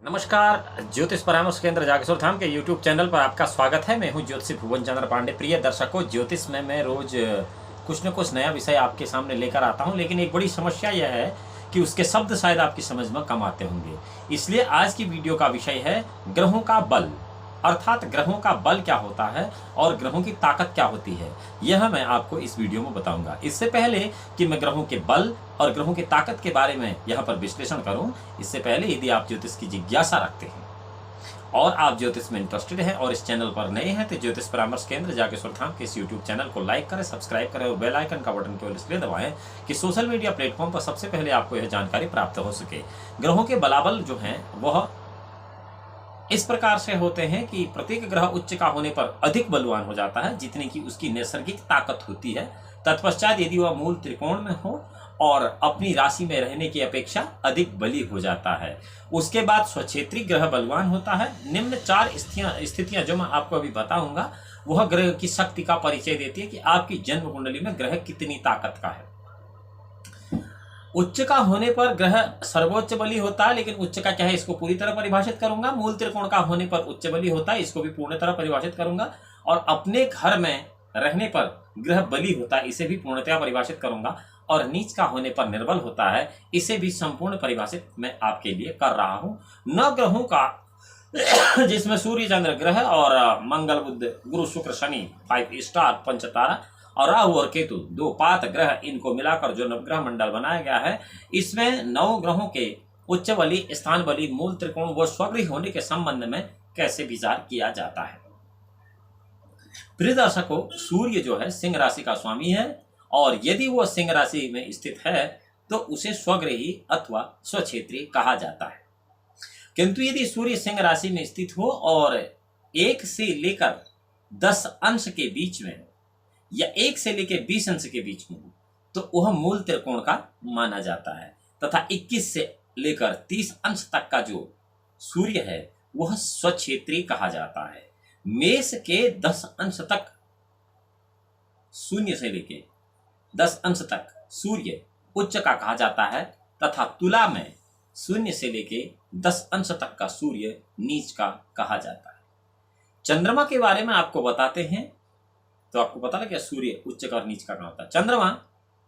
नमस्कार, ज्योतिष परामर्श केंद्र जागेश्वर धाम के YouTube चैनल पर आपका स्वागत है। मैं हूं ज्योतिषी भुवन चंद्र पांडे। प्रिय दर्शकों, ज्योतिष में मैं रोज कुछ न कुछ नया विषय आपके सामने लेकर आता हूं, लेकिन एक बड़ी समस्या यह है कि उसके शब्द शायद आपकी समझ में कम आते होंगे। इसलिए आज की वीडियो का विषय है ग्रहों का बल, अर्थात ग्रहों का बल क्या होता है और ग्रहों की ताकत क्या होती है, यह मैं आपको इस वीडियो में बताऊंगा। इससे पहले कि मैं ग्रहों के बल और ग्रहों की ताकत के बारे में यहाँ पर विश्लेषण करूं, इससे पहले यदि आप ज्योतिष की जिज्ञासा रखते हैं और आप ज्योतिष में इंटरेस्टेड हैं और इस चैनल पर नए हैं, तो ज्योतिष परामर्श केंद्र जागेश्वर धाम के इस यूट्यूब चैनल को लाइक करें, सब्सक्राइब करें और बेल आइकन का बटन केवल इसलिए दबाएं कि सोशल मीडिया प्लेटफॉर्म पर सबसे पहले आपको यह जानकारी प्राप्त हो सके। ग्रहों के बलाबल जो हैं वह इस प्रकार से होते हैं कि प्रत्येक ग्रह उच्च का होने पर अधिक बलवान हो जाता है जितनी की उसकी नैसर्गिक ताकत होती है। तत्पश्चात यदि वह मूल त्रिकोण में हो और अपनी राशि में रहने की अपेक्षा अधिक बली हो जाता है। उसके बाद स्वक्षेत्री ग्रह बलवान होता है। निम्न चार स्थितियां जो मैं आपको अभी बताऊंगा वह ग्रह की शक्ति का परिचय देती है कि आपकी जन्म कुंडली में ग्रह कितनी ताकत का है। उच्च का होने पर ग्रह सर्वोच्च बली होता है, लेकिन उच्च का क्या है इसको पूरी तरह परिभाषित करूंगा। मूल त्रिकोण का होने पर उच्च बली होता है, इसको भी पूर्ण तरह परिभाषित करूंगा। और अपने घर में रहने पर ग्रह बली होता है, इसे भी पूर्णतः परिभाषित करूंगा। और नीच का होने पर निर्बल होता है, इसे भी संपूर्ण परिभाषित मैं आपके लिए कर रहा हूं। 9 ग्रहों का जिसमें सूर्य चंद्र ग्रह और मंगल बुध गुरु शुक्र शनि 5 स्टार पंचतारा और राहु और केतु 2 पात ग्रह, इनको मिलाकर जो नवग्रह मंडल बनाया गया है, इसमें 9 ग्रहों के उच्च बली, स्थान बली, मूल त्रिकोण व स्वगृह होने के संबंध में कैसे विचार किया जाता है। प्रिय दर्शकों, सूर्य जो है सिंह राशि का स्वामी है और यदि वो सिंह राशि में स्थित है तो उसे स्वगृही अथवा स्वक्षेत्री कहा जाता है। किंतु यदि सूर्य सिंह राशि में स्थित हो और 1 से लेकर 10 अंश के बीच में या 1 से लेकर 20 अंश के बीच में हो तो वह मूल त्रिकोण का माना जाता है, तथा 21 से लेकर 30 अंश तक का जो सूर्य है वह स्वक्षेत्री कहा जाता है। मेष के 10 अंश तक, शून्य से लेकर 10 अंश तक सूर्य उच्च का कहा जाता है, तथा तुला में शून्य से लेकर 10 अंश तक का सूर्य नीच का कहा जाता है। चंद्रमा के बारे में आपको बताते हैं, तो आपको पता लगे सूर्य उच्च का और नीच का कहाँ होता है। चंद्रमा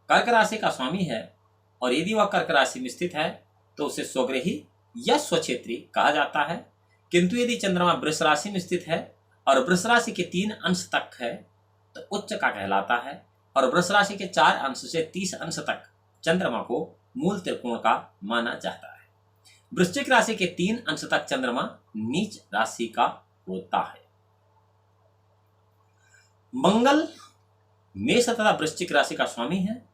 कर्क राशि का स्वामी है और यदि वह कर्क राशि में स्थित है तो उसे स्वगृही या स्वक्षेत्री कहा जाता है। किंतु यदि चंद्रमा वृष राशि में स्थित है और वृष राशि के 3 अंश तक है तो उच्च का कहलाता है, और वृष राशि के 4 अंश से 30 अंश तक चंद्रमा को मूल त्रिकोण का माना जाता है। वृश्चिक राशि के 3 अंश तक चंद्रमा नीच राशि का होता है। मंगल मेष तथा वृश्चिक राशि का स्वामी है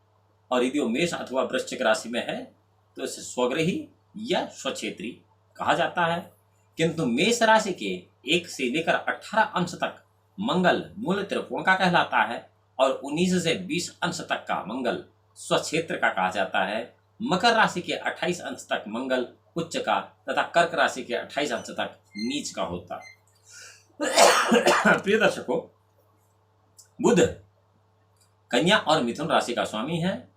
और यदि वो मेष अथवा वृश्चिक राशि में है तो इसे स्वगृही या स्वक्षेत्री कहा जाता है। किंतु मेष राशि के 1 से लेकर 18 अंश तक मंगल मूल त्रिकोण का कहलाता है और 19 से 20 अंश तक का मंगल स्वक्षेत्र का कहा जाता है। मकर राशि के 28 अंश तक मंगल उच्च का तथा कर्क राशि के 28 अंश तक नीच का होता है। प्रिय दर्शकों, बुध कन्या और मिथुन राशि का स्वामी है।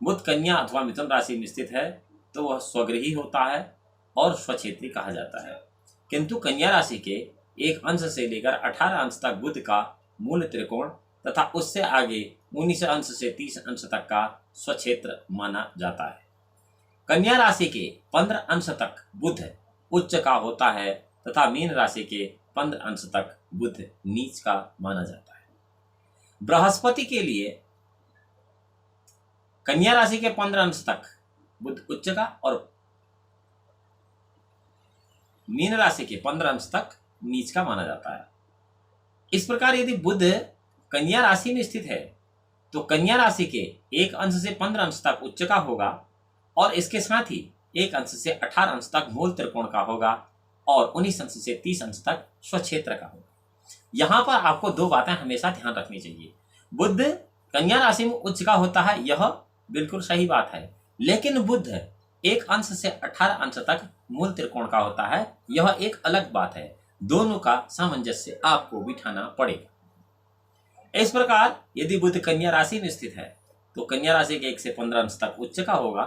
बुध कन्या अथवा मिथुन राशि में स्थित है तो वह स्वगृही होता है और स्वक्षेत्री कहा जाता है। किंतु कन्या राशि के 1 अंश से लेकर 18 अंश तक बुध का मूल त्रिकोण तथा उससे आगे 19 अंश से 30 अंश तक का स्वक्षेत्र माना जाता है। कन्या राशि के 15 अंश तक बुध उच्च का होता है तथा मीन राशि के 15 अंश तक बुध नीच का माना जाता है। बृहस्पति के लिए कन्या राशि के 15 अंश तक बुध उच्च का और मीन राशि के 15 अंश तक नीच का माना जाता है। इस प्रकार यदि बुध कन्या राशि में स्थित है तो कन्या राशि के 1 अंश से 15 अंश तक उच्च का होगा और इसके साथ ही 1 अंश से 18 अंश तक मूल त्रिकोण का होगा और 19 अंश से 30 अंश तक स्वक्षेत्र का होगा। यहां पर आपको 2 बातें हमेशा ध्यान रखनी चाहिए। बुध कन्या राशि में उच्च का होता है, यह बिल्कुल सही बात है, लेकिन बुध 1 अंश से 18 अंश तक मूल त्रिकोण का होता है, यह एक अलग बात है। दोनों का सामंजस्य आपको बिठाना पड़ेगा। इस प्रकार यदि बुध कन्या राशि में स्थित है तो कन्या राशि के 1 से 15 अंश तक उच्च का होगा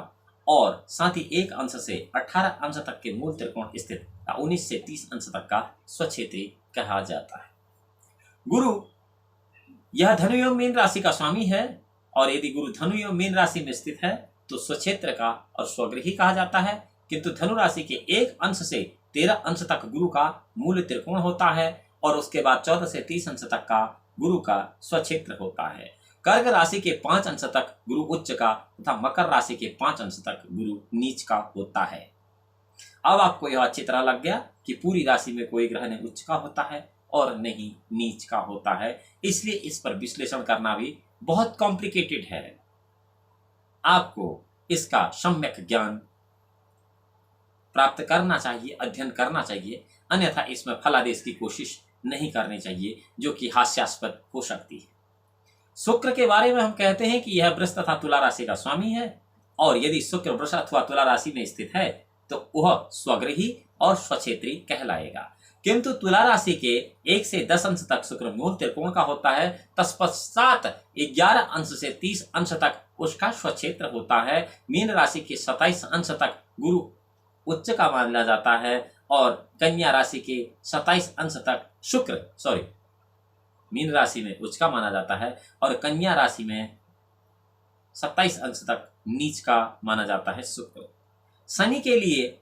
और साथ ही 1 अंश से 18 अंश तक के मूल त्रिकोण स्थित 19 से 30 अंश तक का स्वक्षेत्री कहा जाता है। गुरु यह धनु एवं मीन राशि का स्वामी है और यदि गुरु धनु एवं मीन राशि में स्थित है तो स्वक्षेत्र का और स्वगृही कहा जाता है, किंतु धनु राशि के 1 अंश से 13 अंश तक गुरु का मूल त्रिकोण होता है और उसके बाद 14 से 30 अंश तक का गुरु का स्वक्षेत्र होता है। कर्क राशि के 5 अंश तक गुरु उच्च का तथा मकर राशि के 5 अंश तक गुरु नीच का होता है। अब आपको यह अच्छी तरह लग गया कि पूरी राशि में कोई ग्रह नहीं उच्च का होता है और नहीं नीच का होता है, इसलिए इस पर विश्लेषण करना भी बहुत कॉम्प्लिकेटेड है। आपको इसका सम्यक ज्ञान प्राप्त करना चाहिए, अध्ययन करना चाहिए, अन्यथा इसमें फलादेश की कोशिश नहीं करनी चाहिए जो कि हास्यास्पद हो सकती है। शुक्र के बारे में हम कहते हैं कि यह वृष तथा तुला राशि का स्वामी है और यदि शुक्र वृष अथवा तुला राशि में स्थित है तो वह स्वगृही और स्वक्षेत्री कहलाएगा, किंतु तुला राशि के 1 से 10 अंश तक शुक्र मूल त्रिकोण का होता है, तत्पश्चात 11 अंश से 30 अंश तक उसका स्वक्षेत्र होता है। मीन राशि के 27 अंश तक गुरु उच्च का माना जाता है और कन्या राशि के 27 अंश तक मीन राशि में उच्च का माना जाता है और कन्या राशि में 27 अंश तक नीच का माना जाता है शुक्र। शनि के लिए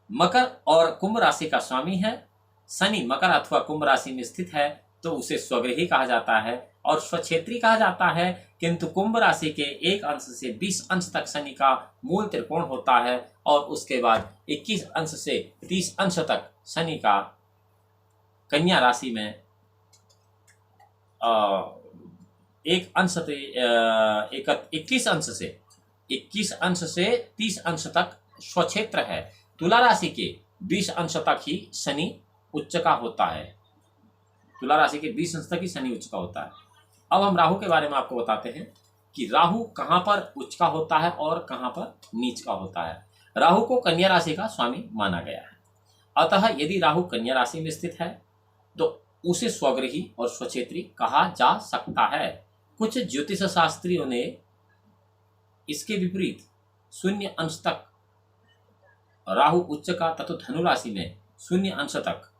मकर और कुंभ राशि का स्वामी है। शनि मकर अथवा कुंभ राशि में स्थित है तो उसे स्वगृही कहा जाता है और स्वक्षेत्री कहा जाता है, किंतु कुंभ राशि के 1 अंश से 20 अंश तक शनि का मूल त्रिकोण होता है और उसके बाद 21 अंश से 30 अंश तक शनि का कन्या राशि में 21 अंश से 30 अंश तक स्वक्षेत्र है। तुला राशि के 20 अंश तक ही शनि उच्च का होता है। तुला राशि के 20 अंश तक ही शनि उच्च का होता है। अब हम राहु के बारे में आपको बताते हैं कि राहु कहाँ पर उच्च का होता है और कहाँ पर नीच का होता है। राहु को कन्या राशि का स्वामी माना गया है, अतः यदि राहु कन्या राशि में स्थित है तो उसे स्वगृही और स्वक्षेत्री कहा जा सकता है। कुछ ज्योतिष शास्त्रियों ने इसके विपरीत 0 अंश तक राहु उच्च का तथा धनु राशि में 0 अंश तक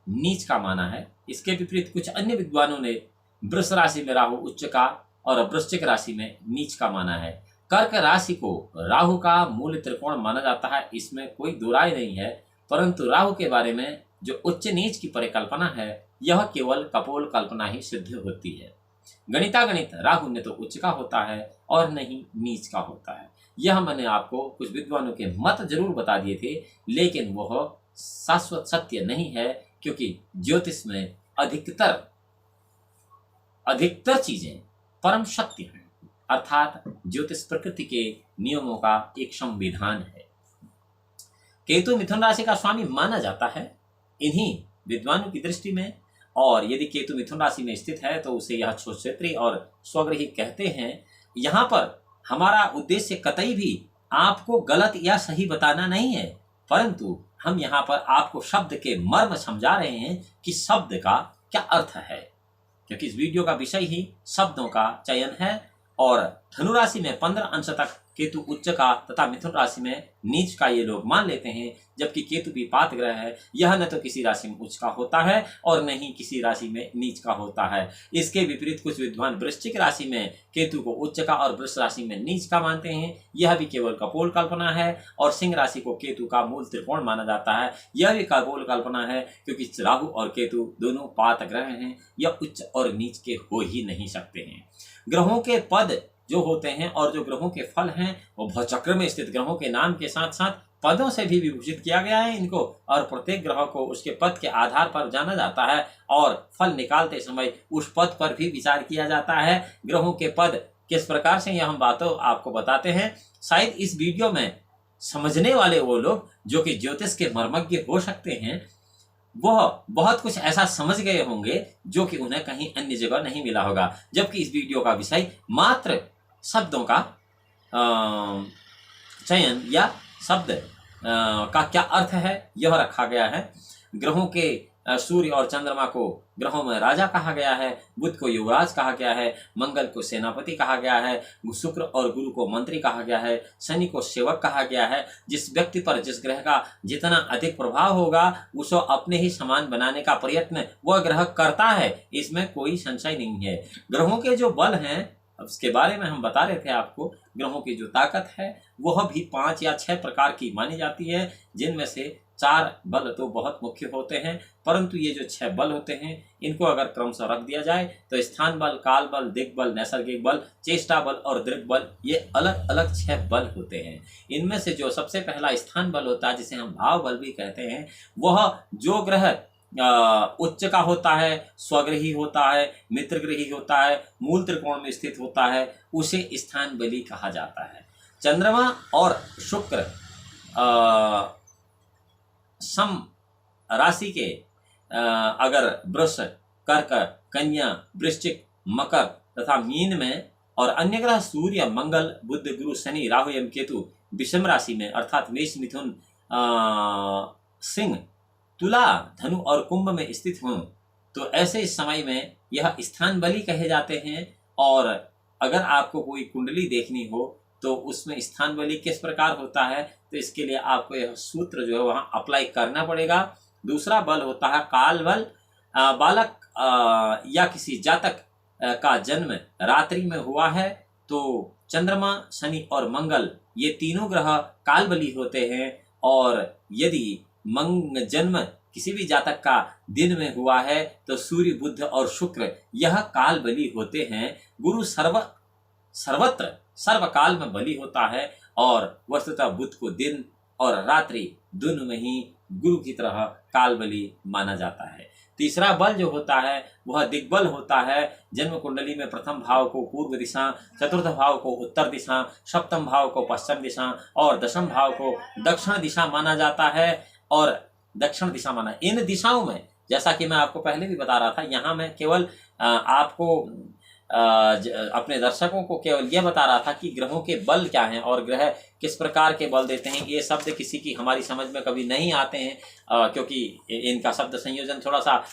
नीच का माना है। इसके विपरीत कुछ अन्य विद्वानों ने वृष राशि में राहु उच्च का और वृश्चिक राशि में नीच का माना है। कर्क राशि को राहु का मूल त्रिकोण माना जाता है, इसमें कोई दो राय नहीं है, परंतु राहु के बारे में जो उच्च नीच की परिकल्पना है यह केवल कपोल कल्पना ही सिद्ध होती है। गणितागणित राहु न तो उच्च का होता है और न ही नीच का होता है। यह मैंने आपको कुछ विद्वानों के मत जरूर बता दिए थे, लेकिन वह शाश्वत सत्य नहीं है, क्योंकि ज्योतिष में अधिकतर चीजें परम सत्य हैं, अर्थात ज्योतिष प्रकृति के नियमों का एक संविधान है। केतु मिथुन राशि का स्वामी माना जाता है इन्हीं विद्वानों की दृष्टि में, और यदि केतु मिथुन राशि में स्थित है तो उसे यह स्वक्षेत्री और स्वगृही कहते हैं। यहाँ पर हमारा उद्देश्य कतई भी आपको गलत या सही बताना नहीं है, परंतु हम यहाँ पर आपको शब्द के मर्म समझा रहे हैं कि शब्द का क्या अर्थ है, क्योंकि इस वीडियो का विषय ही शब्दों का चयन है। और धनु राशि में 15 अंश तक केतु उच्च का तथा मिथुन राशि में नीच का ये लोग मान लेते हैं, जबकि केतु भी पात ग्रह है, यह न तो किसी राशि में उच्च का होता है और न ही किसी राशि में नीच का होता है। इसके विपरीत कुछ विद्वान वृश्चिक राशि में केतु को उच्च का और वृष राशि में नीच का मानते हैं, यह भी केवल कपोल कल्पना है। और सिंह राशि को केतु का मूल त्रिकोण माना जाता है, यह भी कपोल कल्पना है, क्योंकि राहु और केतु दोनों पात ग्रह हैं, यह उच्च और नीच के हो ही नहीं सकते हैं। ग्रहों के पद जो होते हैं और जो ग्रहों के फल हैं वो भवचक्र में स्थित ग्रहों के नाम के साथ साथ पदों से भी विभूषित किया गया है इनको, और प्रत्येक ग्रह को उसके पद के आधार पर जाना जाता है और फल निकालते समय उस पद पर भी विचार किया जाता है। ग्रहों के पद किस प्रकार से यह हम बातों आपको बताते हैं। शायद इस वीडियो में समझने वाले वो लोग जो कि ज्योतिष के मर्मज्ञ हो सकते हैं, वह बहुत कुछ ऐसा समझ गए होंगे जो कि उन्हें कहीं अन्य जगह नहीं मिला होगा, जबकि इस वीडियो का विषय मात्र शब्दों का चयन या शब्द का क्या अर्थ है यह रखा गया है। ग्रहों के सूर्य और चंद्रमा को ग्रहों में राजा कहा गया है, बुध को युवराज कहा गया है, मंगल को सेनापति कहा गया है, शुक्र और गुरु को मंत्री कहा गया है, शनि को सेवक कहा गया है। जिस व्यक्ति पर जिस ग्रह का जितना अधिक प्रभाव होगा उसको अपने ही समान बनाने का प्रयत्न वह ग्रह करता है, इसमें कोई संशय नहीं है। ग्रहों के जो बल हैं उसके बारे में हम बता रहे थे आपको। ग्रहों की जो ताकत है वह भी 5 या 6 प्रकार की मानी जाती है, जिनमें से 4 बल तो बहुत मुख्य होते हैं, परंतु ये जो 6 बल होते हैं इनको अगर क्रमशः रख दिया जाए तो स्थान बल, काल बल, दिग्बल, नैसर्गिक बल, चेष्टा बल और दृक बल, ये अलग अलग 6 बल होते हैं। इनमें से जो सबसे पहला स्थान बल होता है, जिसे हम भाव बल भी कहते हैं, वह जो ग्रह उच्च का होता है, स्वग्रही होता है, मित्रग्रही होता है, मूल त्रिकोण में स्थित होता है, उसे स्थान बली कहा जाता है। चंद्रमा और शुक्र सम राशि के अगर वृष, कर्क, कन्या, वृश्चिक, मकर तथा मीन में, और अन्य ग्रह सूर्य, मंगल, बुध, गुरु, शनि, राहु एवं केतु विषम राशि में अर्थात मेष, मिथुन, सिंह, तुला, धनु और कुंभ में स्थित हों तो ऐसे समय में यह स्थान बली कहे जाते हैं। और अगर आपको कोई कुंडली देखनी हो तो उसमें स्थान बली किस प्रकार होता है, तो इसके लिए आपको यह सूत्र जो है वहाँ अप्लाई करना पड़ेगा। दूसरा बल होता है काल बल। बालक या किसी जातक का जन्म रात्रि में हुआ है तो चंद्रमा, शनि और मंगल ये तीनों ग्रह काल बली होते हैं। और यदि जन्म किसी भी जातक का दिन में हुआ है तो सूर्य, बुध और शुक्र यह काल बली होते हैं। गुरु सर्वत्र सर्वकाल में बली होता है और वस्तुतः बुध को दिन और रात्रि दोनों में ही गुरु की तरह काल बली माना जाता है। तीसरा बल जो होता है वह दिग्बल होता है। जन्म कुंडली में प्रथम भाव को पूर्व दिशा, चतुर्थ भाव को उत्तर दिशा, सप्तम भाव को पश्चिम दिशा और दशम भाव को दक्षिण दिशा माना जाता है। और दक्षिण दिशा माना, इन दिशाओं में जैसा कि मैं आपको पहले भी बता रहा था, यहाँ मैं केवल आपको अपने दर्शकों को केवल यह बता रहा था कि ग्रहों के बल क्या हैं और ग्रह किस प्रकार के बल देते हैं। ये शब्द किसी की हमारी समझ में कभी नहीं आते हैं क्योंकि इनका शब्द संयोजन थोड़ा सा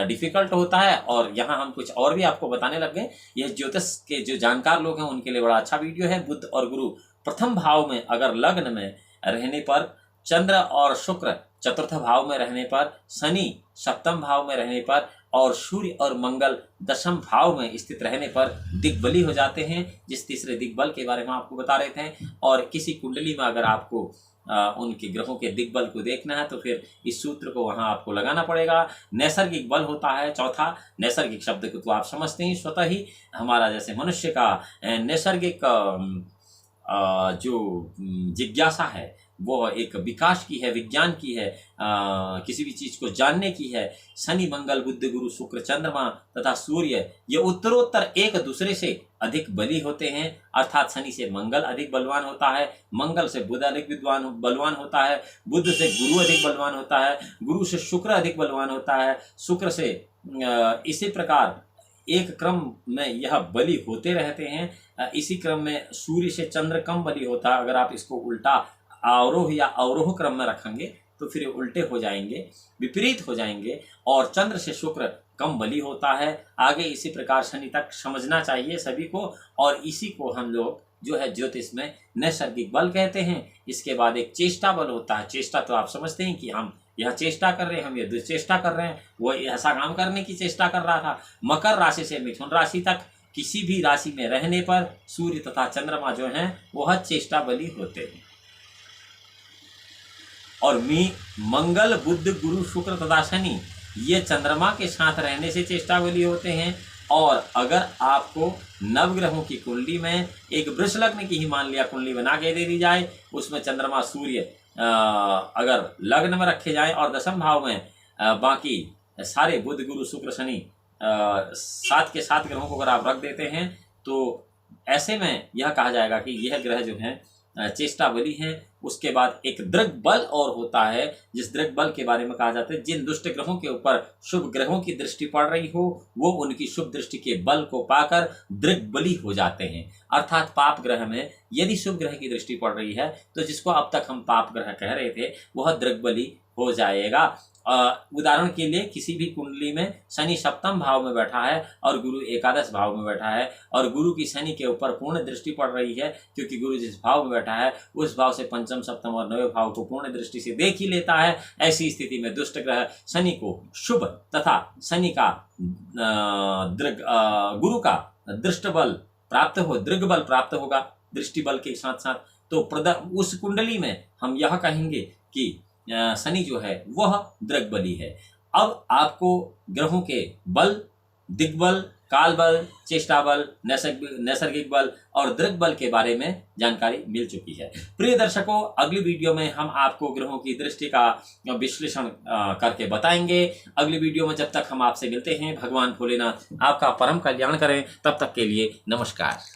डिफिकल्ट होता है और यहाँ हम कुछ और भी आपको बताने लग गए। यह ज्योतिष के जो जानकार लोग हैं उनके लिए बड़ा अच्छा वीडियो है। बुध और गुरु प्रथम भाव में अगर लग्न में रहने पर, चंद्र और शुक्र चतुर्थ भाव में रहने पर, शनि सप्तम भाव में रहने पर और सूर्य और मंगल दशम भाव में स्थित रहने पर दिग्बली हो जाते हैं, जिस तीसरे दिग्बल के बारे में आपको बता रहे थे। और किसी कुंडली में अगर आपको उनके ग्रहों के दिग्बल को देखना है तो फिर इस सूत्र को वहां आपको लगाना पड़ेगा। नैसर्गिक बल होता है चौथा। नैसर्गिक शब्द को तो आप समझते ही, स्वतः ही हमारा जैसे मनुष्य का नैसर्गिक जो जिज्ञासा है वो एक विकास की है, विज्ञान की है, किसी भी चीज को जानने की है। शनि, मंगल, बुध, गुरु, शुक्र, चंद्रमा तथा सूर्य ये उत्तरोत्तर एक दूसरे से अधिक बली होते हैं। अर्थात शनि से मंगल अधिक बलवान होता है, मंगल से बुध अधिक बलवान होता है, बुध से गुरु अधिक बलवान होता है, गुरु से शुक्र अधिक बलवान होता है, शुक्र से इसी प्रकार एक क्रम में यह बली होते रहते हैं। इसी क्रम में सूर्य से चंद्र कम बली होता है। अगर आप इसको उल्टा आरोह या अवरोह क्रम में रखेंगे तो फिर उल्टे हो जाएंगे, विपरीत हो जाएंगे। और चंद्र से शुक्र कम बली होता है। आगे इसी प्रकार शनि तक समझना चाहिए सभी को। और इसी को हम लोग जो है ज्योतिष में नैसर्गिक बल कहते हैं। इसके बाद एक चेष्टा बल होता है। चेष्टा तो आप समझते हैं कि हम यह चेष्टा कर रहे हैं, हम यह दुश्चेष्टा कर रहे हैं, वो ऐसा काम करने की चेष्टा कर रहा था। मकर राशि से मिथुन राशि तक किसी भी राशि में रहने पर सूर्य तथा चंद्रमा जो हैं वह चेष्टा बली होते हैं। और मंगल, बुध, गुरु, शुक्र तथा शनि ये चंद्रमा के साथ रहने से चेष्टा बली होते हैं। और अगर आपको नवग्रहों की कुंडली में एक वृष लग्न की ही मान लिया कुंडली बना के दे दी जाए, उसमें चंद्रमा, सूर्य अगर लग्न में रखे जाएं और दशम भाव में बाकी सारे बुध, गुरु, शुक्र, शनि 7 के 7 ग्रहों को अगर आप रख देते हैं तो ऐसे में यह कहा जाएगा कि यह ग्रह जो हैं चेष्टा बली हैं। उसके बाद एक दृग बल और होता है, जिस दृग बल के बारे में कहा जाता है जिन दुष्ट ग्रहों के ऊपर शुभ ग्रहों की दृष्टि पड़ रही हो वो उनकी शुभ दृष्टि के बल को पाकर दृग बली हो जाते हैं। अर्थात पाप ग्रह में यदि शुभ ग्रह की दृष्टि पड़ रही है तो जिसको अब तक हम पाप ग्रह कह रहे थे वह दृग बली हो जाएगा। उदाहरण के लिए किसी भी कुंडली में शनि सप्तम भाव में बैठा है और गुरु एकादश भाव में बैठा है और गुरु की शनि के ऊपर पूर्ण दृष्टि पड़ रही है, क्योंकि गुरु जिस भाव में बैठा है उस भाव से पंचम, सप्तम और नवे भाव को पूर्ण दृष्टि से देख ही लेता है। ऐसी स्थिति में दुष्ट ग्रह शनि को शुभ तथा शनि का गुरु का दृष्ट बल प्राप्त हो, दृग बल प्राप्त होगा दृष्टि बल के साथ साथ। तो उस कुंडली में हम यह कहेंगे कि शनि जो है वह दृग बली है। अब आपको ग्रहों के बल, दिग्बल, काल बल, चेष्टा बल, नैसर्गिक बल और दृग बल के बारे में जानकारी मिल चुकी है। प्रिय दर्शकों, अगली वीडियो में हम आपको ग्रहों की दृष्टि का विश्लेषण करके बताएंगे। अगली वीडियो में जब तक हम आपसे मिलते हैं, भगवान भोलेनाथ आपका परम कल्याण करें। तब तक के लिए नमस्कार।